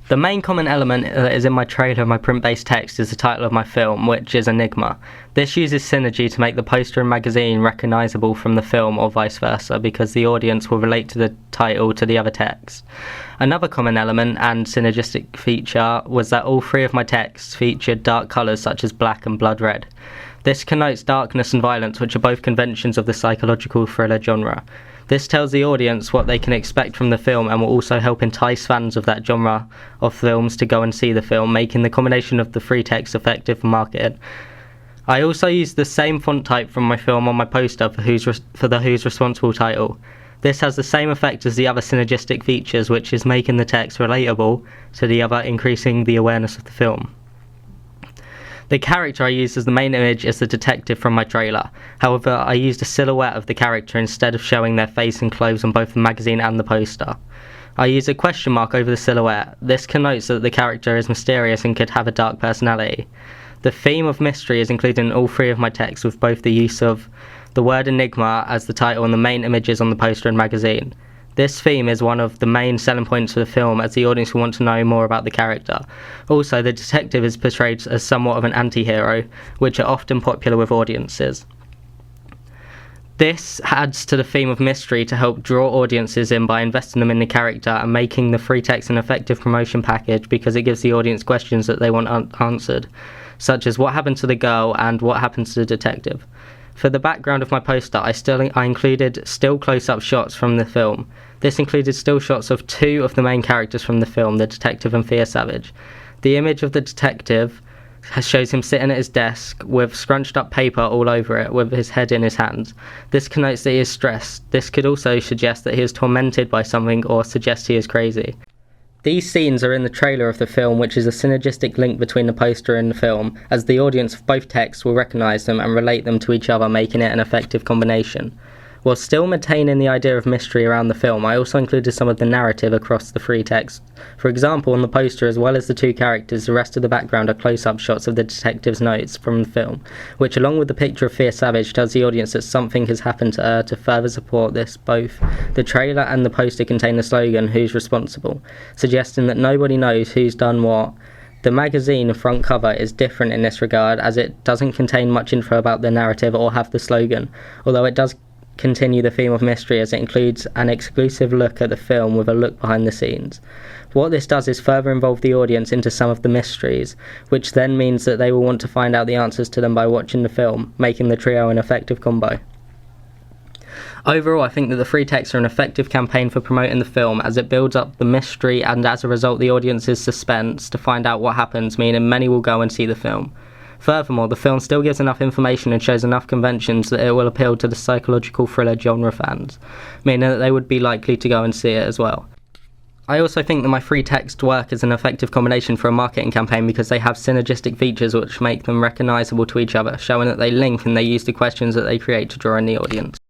The main common element that is in my trailer and my print-based text is the title of my film, which is Enigma. This uses synergy to make the poster and magazine recognisable from the film or vice versa, because the audience will relate to the title to the other text. Another common element and synergistic feature was that all three of my texts featured dark colours such as black and blood red. This connotes darkness and violence, which are both conventions of the psychological thriller genre. This tells the audience what they can expect from the film and will also help entice fans of that genre of films to go and see the film, making the combination of the three texts effective for marketing. I also used the same font type from my film on my poster for the Who's Responsible title. This has the same effect as the other synergistic features, which is making the text relatable to the other, increasing the awareness of the film. The character I used as the main image is the detective from my trailer. However, I used a silhouette of the character instead of showing their face and clothes on both the magazine and the poster. I used a question mark over the silhouette. This connotes that the character is mysterious and could have a dark personality. The theme of mystery is included in all three of my texts, with both the use of the word Enigma as the title and the main images on the poster and magazine. This theme is one of the main selling points of the film, as the audience will want to know more about the character. Also, the detective is portrayed as somewhat of an anti-hero, which are often popular with audiences. This adds to the theme of mystery to help draw audiences in by investing them in the character and making the free text an effective promotion package, because it gives the audience questions that they want answered, such as what happened to the girl and what happened to the detective. For the background of my poster, I included still close-up shots from the film. This included still shots of two of the main characters from the film, the detective and Thea Savage. The image of the detective shows him sitting at his desk with scrunched up paper all over it, with his head in his hands. This connotes that he is stressed. This could also suggest that he is tormented by something or suggest he is crazy. These scenes are in the trailer of the film, which is a synergistic link between the poster and the film, as the audience of both texts will recognise them and relate them to each other, making it an effective combination. While still maintaining the idea of mystery around the film, I also included some of the narrative across the three texts. For example, on the poster, as well as the two characters, the rest of the background are close-up shots of the detective's notes from the film, which, along with the picture of Thea Savage, tells the audience that something has happened to her. To further support this, both the trailer and the poster contain the slogan, "Who's Responsible?", suggesting that nobody knows who's done what. The magazine front cover is different in this regard, as it doesn't contain much info about the narrative or have the slogan, although it does continue the theme of mystery, as it includes an exclusive look at the film with a look behind the scenes. What this does is further involve the audience into some of the mysteries, which then means that they will want to find out the answers to them by watching the film, making the trio an effective combo. Overall, I think that the free texts are an effective campaign for promoting the film, as it builds up the mystery and, as a result, the audience's suspense to find out what happens, meaning many will go and see the film. Furthermore, the film still gives enough information and shows enough conventions that it will appeal to the psychological thriller genre fans, meaning that they would be likely to go and see it as well. I also think that my free text work is an effective combination for a marketing campaign, because they have synergistic features which make them recognisable to each other, showing that they link and they use the questions that they create to draw in the audience.